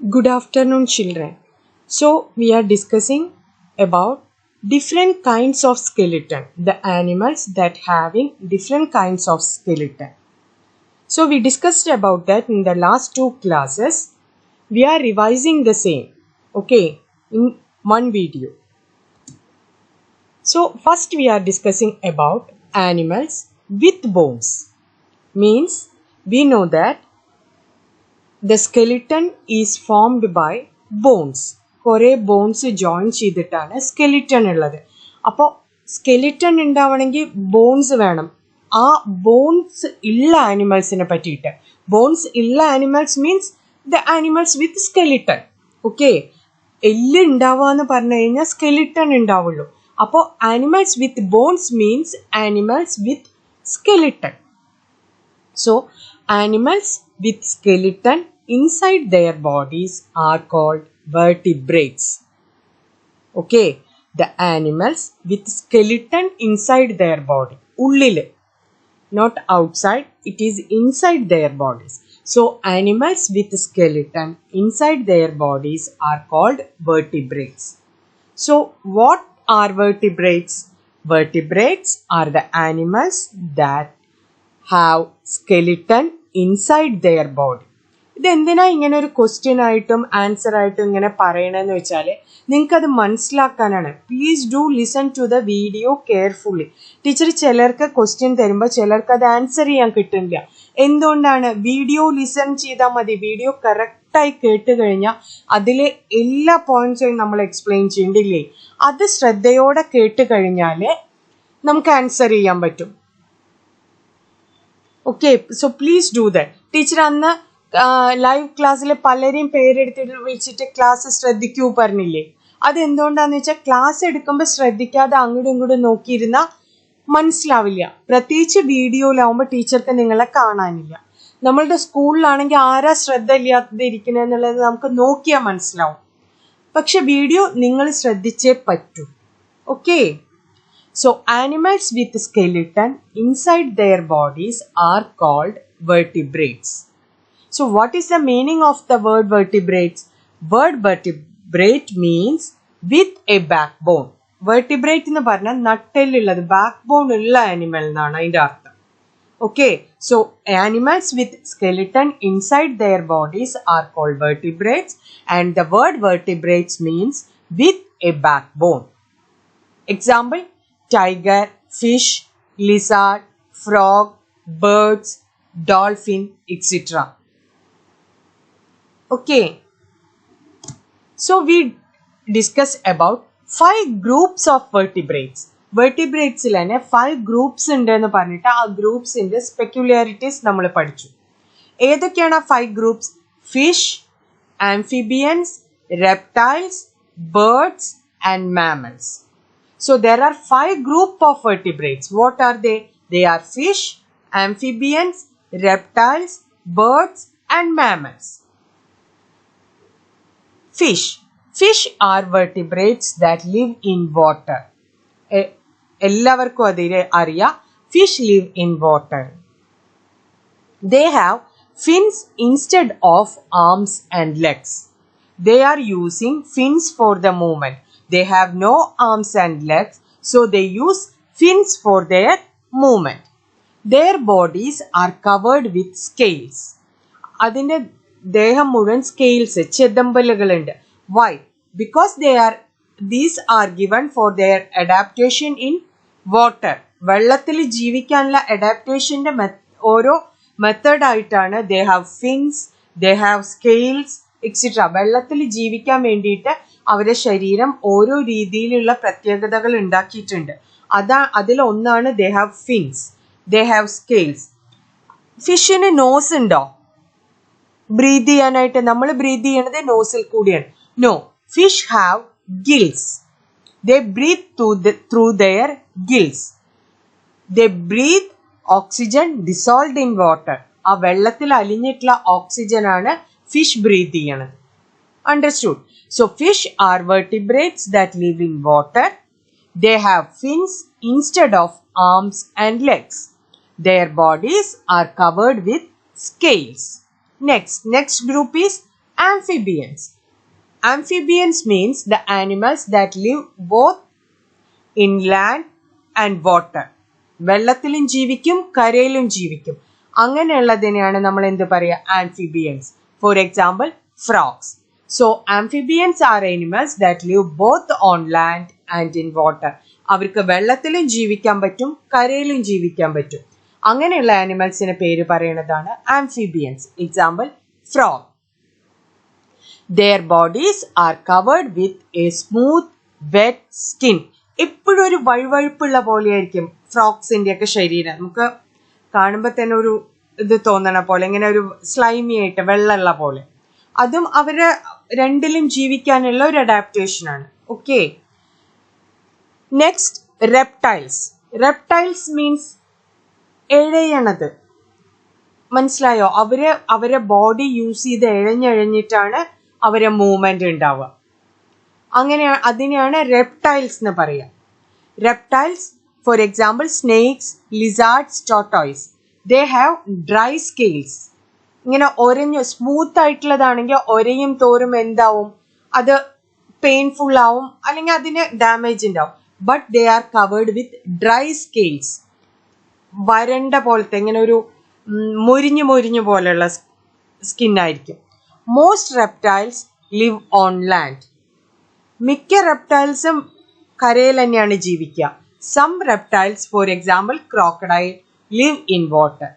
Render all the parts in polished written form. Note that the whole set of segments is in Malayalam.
Good afternoon, children. So, we are discussing about different kinds of skeleton, the animals that having different kinds of skeleton. So, we discussed about that in the last two classes. We are revising the same, okay, in one video. So, first we are discussing about animals with bones. Means, we know that the skeleton is formed by bones. കുറേ ബോൺസ് ജോയിൻ ചെയ്തിട്ടാണ് സ്കെലിറ്റൺ ഉള്ളത്. അപ്പോൾ സ്കെലിറ്റൺ ഉണ്ടാവണമെങ്കിൽ ബോൺസ് വേണം. ആ ബോൺസ് ഉള്ള ആനിമൽസിനെ പറ്റിയിട്ട്, ബോൺസ് ഉള്ള animals means the animals with skeleton. Okay, എല്ല് ഉണ്ടാവുക എന്ന് പറഞ്ഞു കഴിഞ്ഞാൽ സ്കെലിറ്റൺ ഉണ്ടാവുള്ളൂ. അപ്പോൾ animals with bones means animals with skeleton. So, animals with skeleton inside their bodies are called vertebrates. Okay, the animals with skeleton inside their body. Ullil, not outside, it is inside their bodies. So, animals with skeleton inside their bodies are called vertebrates. So, what are vertebrates? Vertebrates are the animals that have skeleton inside their body. ഇതെന്തിനാ ഇങ്ങനെ ഒരു ക്വസ്റ്റ്യൻ ആയിട്ടും ആൻസർ ആയിട്ടും ഇങ്ങനെ പറയണമെന്ന് വെച്ചാൽ നിങ്ങൾക്കത് മനസ്സിലാക്കാനാണ്. Please do listen to the video carefully. Teacher ചിലർക്ക് ക്വസ്റ്റ്യൻ തരുമ്പോൾ ചിലർക്ക് അത് ആൻസർ ചെയ്യാൻ കിട്ടുന്നില്ല. എന്തുകൊണ്ടാണ്? വീഡിയോ ലിസൺ ചെയ്താൽ മതി. വീഡിയോ കറക്റ്റായി കേട്ട് കഴിഞ്ഞാൽ അതിലെ എല്ലാ പോയിന്റ്സും നമ്മൾ എക്സ്പ്ലെയിൻ ചെയ്യണ്ടില്ലേ? അത് ശ്രദ്ധയോടെ കേട്ട് കഴിഞ്ഞാൽ നമുക്ക് ആൻസർ ചെയ്യാൻ പറ്റും. Okay, so please do that. Teacher അന്ന് ലൈവ് ക്ലാസ്സിൽ പലരെയും പേരെടുത്തിട്ട് വിളിച്ചിട്ട് ക്ലാസ് ശ്രദ്ധിക്കൂ പറഞ്ഞില്ലേ? അതെന്തുകൊണ്ടാന്ന് വെച്ചാൽ ക്ലാസ് എടുക്കുമ്പോൾ ശ്രദ്ധിക്കാതെ അങ്ങോട്ടും ഇങ്ങോട്ടും നോക്കിയിരുന്നാൽ മനസ്സിലാവില്ല. പ്രത്യേകിച്ച് വീഡിയോയിലാവുമ്പോൾ ടീച്ചർക്ക് നിങ്ങളെ കാണാനില്ല. നമ്മളുടെ സ്കൂളിലാണെങ്കിൽ ആരാ ശ്രദ്ധ ഇല്ലാത്തത് ഇരിക്കണെന്നുള്ളത് നമുക്ക് നോക്കിയാൽ മനസ്സിലാവും. പക്ഷെ വീഡിയോ നിങ്ങൾ ശ്രദ്ധിച്ചേ പറ്റൂ. Okay, so animals with skeleton inside their bodies are called vertebrates. So what is the meaning of the word vertebrates? Word vertebrate means with a backbone. Vertebrate എന്ന് പറഞ്ഞാൽ നട്ടെല്ലുള്ളത്, ബാക്ക്ബോൺ ഉള്ള ആനിമൽ എന്നാണ് അതിന്റെ അർത്ഥം. Okay, so animals with skeleton inside their bodies are called vertebrates, and the word vertebrates means with a backbone. Example: tiger, fish, lizard, frog, birds, dolphin, etc. Okay, so we discuss about 5 groups of vertebrates. Vertebrates ലാണ് 5 groups ഉണ്ട് എന്ന് പറഞ്ഞിട്ട് ആ ഗ്രൂപ്പ്സിന്റെ സ്പെക്യുലാരിറ്റീസ് നമ്മൾ പഠിച്ചു. ഏതൊക്കെയാണ് ആ 5 groups? Fish, amphibians, reptiles, birds and mammals. So there are 5 groups of vertebrates. What are they? They are fish, amphibians, reptiles, birds and mammals. Fish. Fish are vertebrates that live in water. എല്ലാവർക്കും അതിനെ അറിയാം. Fish live in water. They have fins instead of arms and legs. They are using fins for the movement. They have no arms and legs, so they use fins for their movement. Their bodies are covered with scales. അതിന്റെ ദേഹം മുഴുവൻ scales, ചെതമ്പലുകളുണ്ട്. Why? Because these are given for their adaptation in water. വെള്ളത്തിൽ ജീവിക്കാനുള്ള അഡാപ്റ്റേഷന്റെ ഓരോ മെത്തേഡ് ആയിട്ടാണ് they have fins, they have scales, etc. വെള്ളത്തിൽ ജീവിക്കാൻ വേണ്ടിയിട്ട് അവരുടെ ശരീരം ഓരോ രീതിയിലുള്ള പ്രത്യേകതകൾ ഉണ്ടാക്കിയിട്ടുണ്ട്. അതിൽ ഒന്നാണ് they have fins, they have scales. ഫിഷിന് നോസ് ഉണ്ടോ? ബ്രീത്ത് ചെയ്യാനായിട്ട് നമ്മൾ ബ്രീത്ത് ചെയ്യണത് നോസിൽ കൂടിയാണ്. No, fish have gills. They breathe through their gills. They breathe oxygen dissolved in water. ആ വെള്ളത്തിൽ അലിഞ്ഞിട്ടുള്ള ഓക്സിജൻ ആണ് ഫിഷ് ബ്രീത്ത് ചെയ്യണത്. Understood? So fish are vertebrates that live in water. They have fins instead of arms and legs. Their bodies are covered with scales. Next group is Amphibians. Amphibians means the animals that live both in land and water. വെള്ളത്തിലും ജീവിക്കും കരയിലും ജീവിക്കും. അങ്ങനെയുള്ളതിനെയാണ് നമ്മൾ എന്ത് പറയുക? Amphibians. For example, frogs. So amphibians are animals that live both on land and in water. അവർക്ക് വെള്ളത്തിലും ജീവിക്കാൻ പറ്റും കരയിലും ജീവിക്കാൻ പറ്റും. അങ്ങനെയുള്ള ആനിമൽസിന്റെ പേര് പറയുന്നതാണ് amphibians. Example, frog. Their bodies are covered with a smooth, wet skin. എപ്പോഴും ഒരു വഴുവഴുപ്പുള്ള പോലെയായിരിക്കും ഫ്രോക്സിന്റെ ഒക്കെ ശരീരം. നമുക്ക് കാണുമ്പോൾ തന്നെ ഒരു ഇത് തോന്നണ പോലെ, ഇങ്ങനെ ഒരു സ്ലൈമി ആയിട്ട് വെള്ളമുള്ള പോലെ. അതും അവര് രണ്ടിലും ജീവിക്കാനുള്ള ഒരു അഡാപ്റ്റേഷൻ ആണ്. Okay, next reptiles. Reptiles means എഴയണത്. മനസ്സിലായോ? അവരെ ബോഡി യൂസ് ചെയ്ത് എഴഞ്ഞെഴഞ്ഞിട്ടാണ് അവരെ മൂവ്മെന്റ് ഉണ്ടാവുക. അതിനെയാണ് റെപ്റ്റൈൽസ് എന്ന് പറയുക. Reptiles, for example, snakes, lizards, tortoise. They have dry scales. ഇങ്ങനെ ഒരഞ്ഞു സ്മൂത്ത് ആയിട്ടുള്ളതാണെങ്കിൽ ഒരയും തോറും എന്താവും? അത് പെയിൻഫുൾ ആവും, അല്ലെങ്കിൽ അതിന് ഡാമേജ് ഉണ്ടാവും. But they are covered with dry scales. വരണ്ട പോലത്തെ, ഇങ്ങനെ ഒരു മുരിഞ്ഞു പോലെയുള്ള സ്കിന്നായിരിക്കും. Most reptiles live on land. മിക്ക റെപ്റ്റൈൽസും കരയിൽ തന്നെയാണ് ജീവിക്കുക. Some reptiles, for example crocodile, live in water.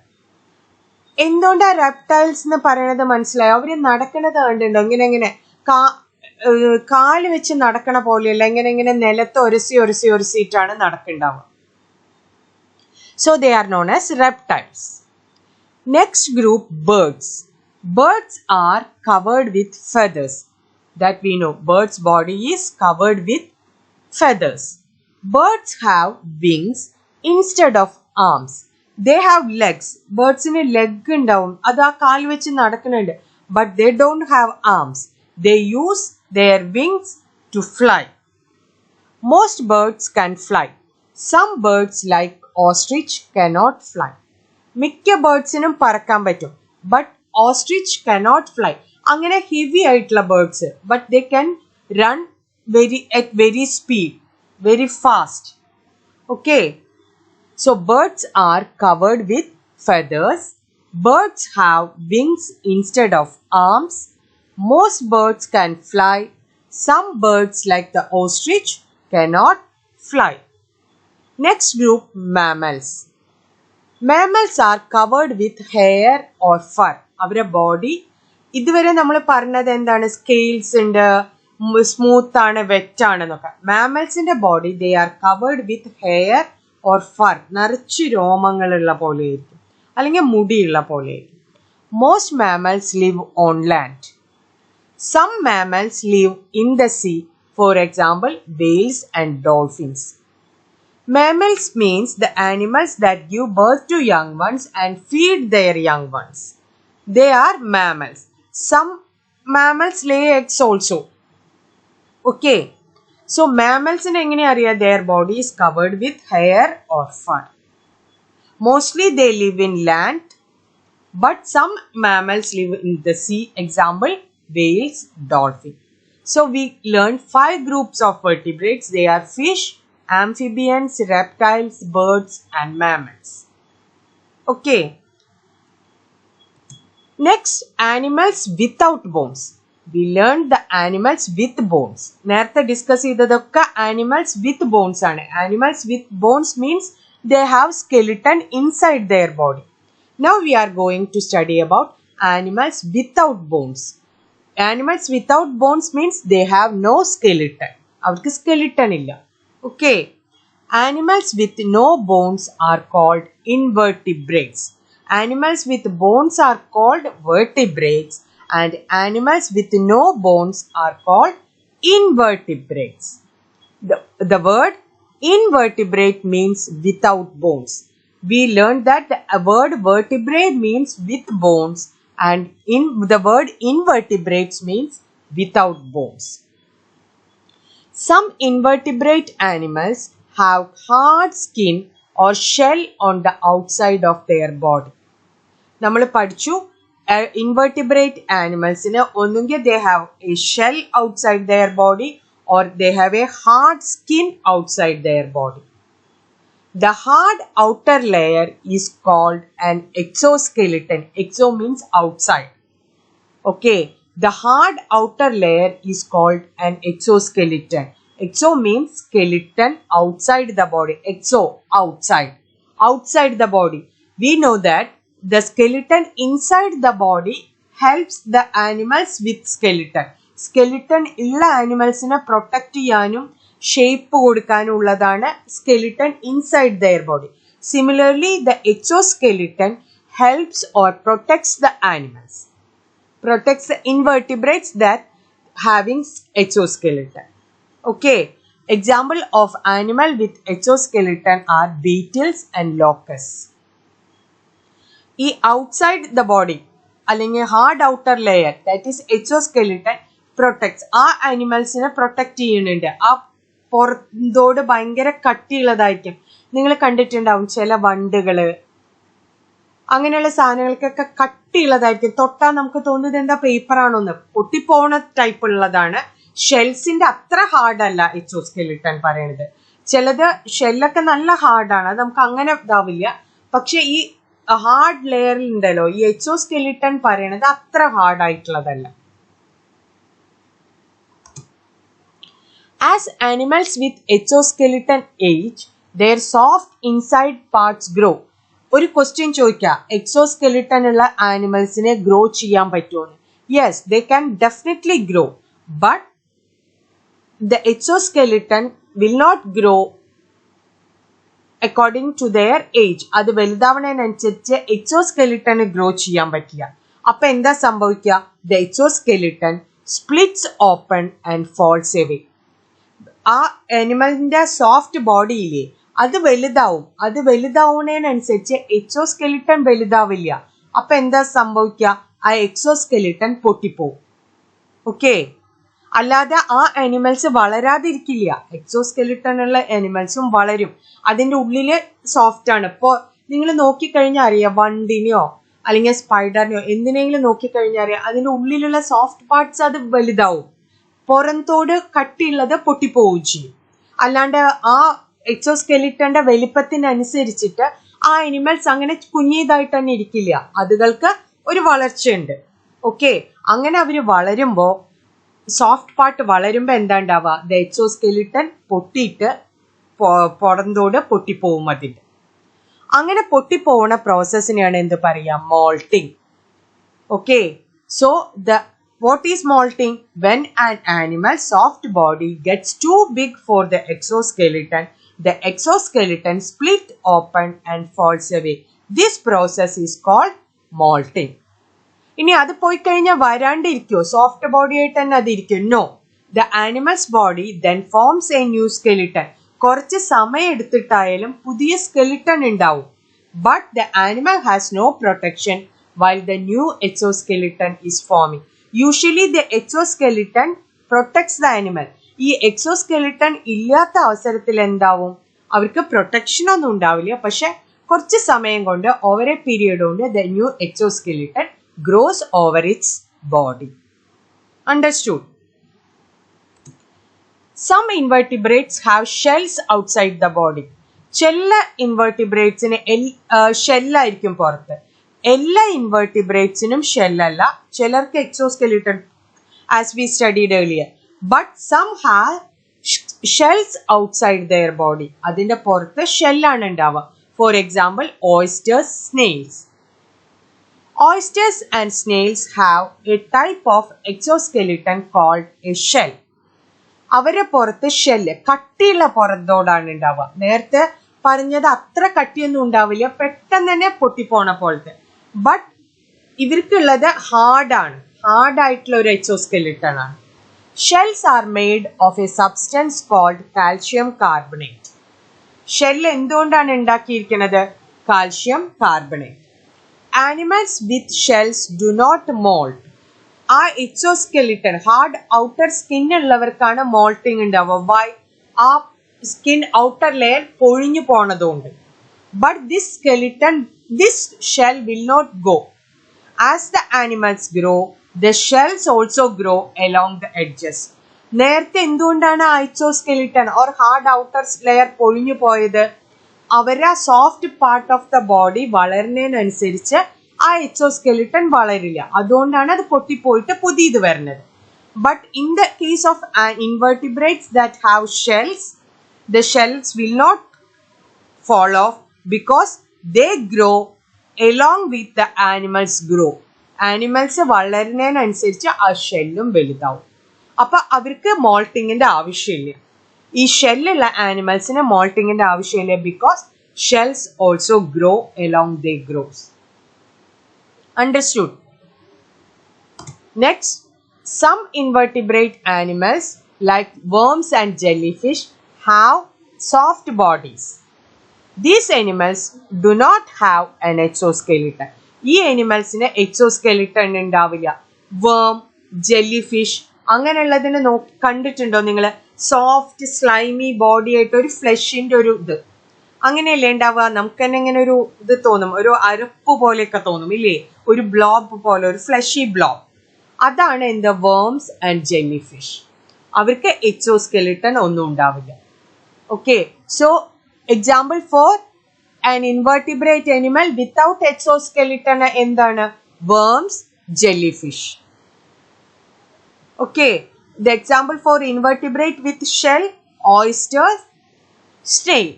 എന്തുകൊണ്ടാണ് റെപ്റ്റൈൽസ് എന്ന് പറയുന്നത് മനസ്സിലായോ? അവര് നടക്കണത് കണ്ടുണ്ടോ? ഇങ്ങനെ കാല് വെച്ച് നടക്കണ പോലെയല്ല, ഇങ്ങനെ നിലത്ത് ഒരസിയിട്ടാണ് നടക്കുന്നുണ്ടാവുക. So they are known as reptiles. Next group, birds. Birds are covered with feathers. That we know, bird's body is covered with feathers. Birds have wings instead of arms. They have legs. Birds in a leg undavum, adu kaal vechi nadakkunnundu, but they don't have arms. They use their wings to fly. Most birds can fly. Some birds like ostrich cannot fly. മിക്ക ബേർഡ്സിനും പറക്കാൻ പറ്റും, ബട്ട് ഓസ്ട്രിച്ച് cannot fly. അങ്ങനെ ഹെവി ആയിട്ടുള്ള birds, but they can run very speed, very fast. Okay, so birds are covered with feathers. Birds have wings instead of arms. Most birds can fly. Some birds like the ostrich cannot fly. Next group, mammals. Mammals are covered with hair or fur. അവരുടെ ബോഡി ഇതുവരെ നമ്മൾ പറഞ്ഞത് എന്താണ്? സ്കെയിൽസ് ഉണ്ട്, സ്മൂത്ത് ആണ്, വെറ്റ് ആണ് എന്നൊക്കെ. മാമൽസിന്റെ body they are covered with hair or fur. നിറച്ച് രോമങ്ങളുള്ള പോലെയായിരിക്കും, അല്ലെങ്കിൽ മുടിയുള്ള പോലെയായിരിക്കും. Most mammals live on land. Some mammals live in the sea. For example, whales and dolphins. Mammals means the animals that give birth to young ones and feed their young ones. They are mammals. Some mammals lay eggs also. Okay. So mammals in engane ariya? Their body is covered with hair or fur. Mostly they live in land, but some mammals live in the sea. Example, whales, dolphin. So we learned 5 groups of vertebrates. They are fish, amphibians, reptiles, birds and mammals. Okay. Next, animals without bones. We learned the animals with bones. നേരത്തെ ഡിസ്കസ് ചെയ്തതൊക്കെ animals with bones ആണ്. Animals with bones means they have skeleton inside their body. Now we are going to study about animals without bones. Animals without bones means they have no skeleton. അവർക്ക് skeleton ഇല്ല. Okay. Animals with no bones are called invertebrates. Animals with bones are called vertebrates, and animals with no bones are called invertebrates. The word invertebrate means without bones. We learned that the word vertebrate means with bones, and the word invertebrates means without bones. Some invertebrate animals have hard skin or shell on the outside of their body. നമ്മൾ പഠിച്ചു invertebrate animals in onunge they have a shell outside their body or they have a hard skin outside their body. The hard outer layer is called an exoskeleton. Exo means outside. Okay, the hard outer layer is called an exoskeleton. Exo means skeleton outside the body. Exo, outside. Outside the body. We know that the skeleton inside the body helps the animals with skeleton. Skeleton illa animals ine protect cheyanum shape kodukkanulladana skeleton inside their body. Similarly, the exoskeleton helps or protects the animals. Protects the invertebrates that having exoskeleton. Okay, example of animal with exoskeleton are beetles and locusts. ഈ outside the body അല്ലെങ്കിൽ hard outer layer that is exoskeleton protects ആ ആനിമൽസിനെ പ്രൊട്ടക്ട് ചെയ്യുന്നുണ്ട്. ആ പുറത്തോട് ഭയങ്കര കട്ടിയുള്ളതായിരിക്കും. നിങ്ങൾ കണ്ടിട്ടുണ്ടാവും ചില വണ്ടുകള് അങ്ങനെയുള്ള സാധനങ്ങൾക്കൊക്കെ കട്ടിയുള്ളതായിരിക്കും. തൊട്ടാൽ നമുക്ക് തോന്നുന്നത് എന്താ പേപ്പർ ആണോന്ന്. പൊട്ടിപ്പോണ ടൈപ്പ് ഉള്ളതാണ്. ഷെൽസിന്റെ അത്ര ഹാർഡ് അല്ല എക്സോസ്കെലിട്ടൻ പറയണത്. ചിലത് ഷെല്ലൊക്കെ നല്ല ഹാർഡാണ്, അത് നമുക്ക് അങ്ങനെ ഇതാവില്ല. പക്ഷെ ഈ ഹാർഡ് ലെയറിൽ ഉണ്ടല്ലോ ഈ എക്സോസ്കെലിട്ടൻ പറയണത് അത്ര hard ആയിട്ടുള്ളതല്ല. As animals with exoskeleton age, their soft inside parts grow. ഒരു ക്വസ്റ്റ്യൻ ചോദിക്കാം, എക്സോസ്കെലിട്ടൻ ഉള്ള ആനിമൽസിനെ ഗ്രോ ചെയ്യാൻ പറ്റുമോ? Yes, they can definitely grow, but the exoskeleton will not grow according to their age. അത് വലുതാവണതിനനുസരിച്ച് എക്സോസ്കെലിട്ടന് ഗ്രോ ചെയ്യാൻ പറ്റില്ല. അപ്പൊ എന്താ സംഭവിക്കുക? The exoskeleton splits open and falls away. ആ ആനിമലിന്റെ സോഫ്റ്റ് ബോഡിയിലെ അത് വലുതാവും. അത് വലുതാവുന്നതിനനുസരിച്ച് എക്സോസ്കെലിട്ടൻ വലുതാവില്ല. അപ്പൊ എന്താ സംഭവിക്കുക? ആ എക്സോസ്കെലിട്ടൻ പൊട്ടിപ്പോവും. ഓക്കെ, അല്ലാതെ ആ ആനിമൽസ് വളരാതിരിക്കില്ല. എക്സോസ്കെലിട്ടൻ ഉള്ള ആനിമൽസും വളരും. അതിന്റെ ഉള്ളില് സോഫ്റ്റ് ആണ്. ഇപ്പൊ നിങ്ങൾ നോക്കിക്കഴിഞ്ഞാൽ അറിയാം, വണ്ടിനെയോ അല്ലെങ്കിൽ സ്പൈഡറിനെയോ എന്തിനെങ്കിലും നോക്കിക്കഴിഞ്ഞാൽ അറിയാം, അതിന്റെ ഉള്ളിലുള്ള സോഫ്റ്റ് പാർട്സ് അത് വലുതാവും, പുറത്തോട് കട്ടിയുള്ളത് പൊട്ടിപ്പോവുകയും ചെയ്യും. അല്ലാണ്ട് ആ എക്സോസ്കെലിട്ടന്റെ വലിപ്പത്തിനനുസരിച്ചിട്ട് ആ അനിമൽസ് അങ്ങനെ കുഞ്ഞിയതായിട്ട് തന്നെ ഇരിക്കില്ല. അതുകൾക്ക് ഒരു വളർച്ചയുണ്ട്. ഓക്കെ, അങ്ങനെ അവര് വളരുമ്പോ സോഫ്റ്റ് പാർട്ട് വളരുമ്പോ എന്താ ഉണ്ടാവുക? ദ എക്സോസ്കെലിട്ടൻ പൊട്ടിയിട്ട് പുറന്തോട് പൊട്ടിപ്പോവും. അതിന്റെ അങ്ങനെ പൊട്ടിപ്പോണ പ്രോസസ്സിനെയാണ് എന്ത് പറയാ? Moulting. Okay, so what is molting? When an animal's soft body gets too big for the exoskeleton split open and falls away. This process is called molting. ഇനി അത് പോയി കഴിഞ്ഞാൽ വരാണ്ടിരിക്കുമോ? സോഫ്റ്റ് ബോഡി ആയിട്ട് തന്നെ അതിരിക്കും? No, the animals body then forms a new skeleton. കുറച്ച് സമയം എടുത്തിട്ടായാലും പുതിയ സ്കെലിട്ടൺ ഉണ്ടാവും. But the animal has no protection while the new exoskeleton is forming. Usually the exoskeleton protects the animal. ഈ എക്സോസ്കെലിട്ടൺ ഇല്ലാത്ത അവസരത്തിൽ എന്താവും? അവർക്ക് പ്രൊട്ടക്ഷൻ ഒന്നും ഉണ്ടാവില്ല. പക്ഷെ കുറച്ച് സമയം കൊണ്ട്, ഓവർ എ പീരിയഡ് കൊണ്ട്, the new exoskeleton grows over its body. Understood? Some invertebrates have shells outside the body. ചില ഇൻവെർട്ടിബ്രേറ്റ്സിന് ഷെല്ലായിരിക്കും പുറത്ത്. എല്ലാ ഇൻവെർട്ടിബ്രേറ്റ്സിനും ഷെല്ലല്ല. ചിലർക്ക് exoskeleton as we studied earlier, but some have shells outside their body. അതിന്റെ പുറത്ത് ഷെല്ലാണ് ഉണ്ടാവുക. For example, oysters, snails. Oysters and snails have a type of exoskeleton called a shell. അവരുടെ പുറത്ത് ഷെല്ല്, കട്ടിയുള്ള പുറത്തോടാണ് ഉണ്ടാവുക. നേരത്തെ പറഞ്ഞത് അത്ര കട്ടിയൊന്നും ഉണ്ടാവില്ല, പെട്ടെന്ന് തന്നെ പൊട്ടിപ്പോണ പോലത്തെ. ബട്ട് ഇവർക്കുള്ളത് ഹാർഡാണ്, ഹാർഡായിട്ടുള്ള ഒരു എക്സോസ്കെലിട്ടൺ ആണ്. Shells are made of a substance called calcium carbonate. Shell എന്തുകൊണ്ടാണ് ഉണ്ടാക്കിയിരിക്കുന്നത്? Calcium carbonate. Animals with shells do not moult. ആ എക്സോസ്കെലിട്ടൺ ഹാർഡ് ഔട്ടർ സ്കിൻ ഉള്ളവർക്കാണ് മോൾട്ടിങ് ഉണ്ടാവുക. വൈ? ആ സ്കിൻ ഔട്ടർ ലെയർ പൊഴിഞ്ഞു പോണതുകൊണ്ട്. But this shell will not go. As the animals grow, the shells also grow along the edges. നേരത്തെ എന്തുകൊണ്ടാണ് exoskeleton or hard outer layer പൊളിഞ്ഞു പോയത്? അവരുടെ soft part of the body വളരുന്നതിനനുസരിച്ച് ആ എക്സോസ്കെലിറ്റൺ വളരില്ല. അതുകൊണ്ടാണ് അത് പൊട്ടിപ്പോയിട്ട് പുതിയത് വരുന്നത്. But in the case of invertebrates that have shells, the shells will not fall off because they grow along with the animals grow. Animals വളരുന്നതിനനുസരിച്ച് ആ ഷെല്ലും വലുതാവും. അപ്പൊ അവർക്ക് മോൾട്ടിങ്ങിന്റെ ആവശ്യമില്ല. ഈ ഷെല്ലുള്ള ആനിമൽസിന് മോൾട്ടിങ്ങിന്റെ ആവശ്യമില്ല because shells also grow along they grows. Understood? Next, some invertebrate animals like worms and jellyfish have soft bodies. These animals do not have an exoskeleton. ഈ animalsന് exoskeleton ഉണ്ടാവില്ല. worm, jellyfish അങ്ങനെയുള്ളതിനെ കണ്ടിട്ടുണ്ടോ നിങ്ങൾ? സോഫ്റ്റ് സ്ലൈമി ബോഡി ആയിട്ട് ഒരു ഫ്ലഷിന്റെ ഒരു ഇത് അങ്ങനെയല്ലേ ഉണ്ടാവുക? നമുക്ക് തന്നെ ഇങ്ങനെ ഒരു ഇത് തോന്നും, ഒരു അരപ്പ് പോലെയൊക്കെ തോന്നും ഇല്ലേ? ഒരു ബ്ലോബ് പോലെ, ഒരു ഫ്ലഷി ബ്ലോബ്. അതാണ് എന്ത്? worms and jellyfish. അവർക്ക് എക്സോസ്കെലിട്ടൺ ഒന്നും ഉണ്ടാവില്ല. Okay, so example for an invertebrate animal without exoskeleton endana? Worms, jellyfish. Okay, the example for invertebrate with shell: oysters, snail.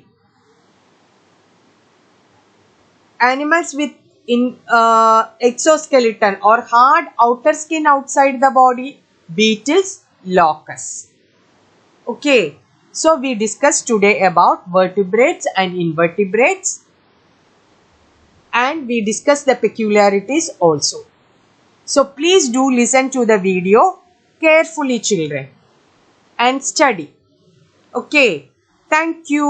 Animals with exoskeleton or hard outer skin outside the body: beetles, locusts. Okay, so we discussed today about vertebrates and invertebrates, and we discussed the peculiarities also. So please do listen to the video carefully, children, and study. Okay, thank you.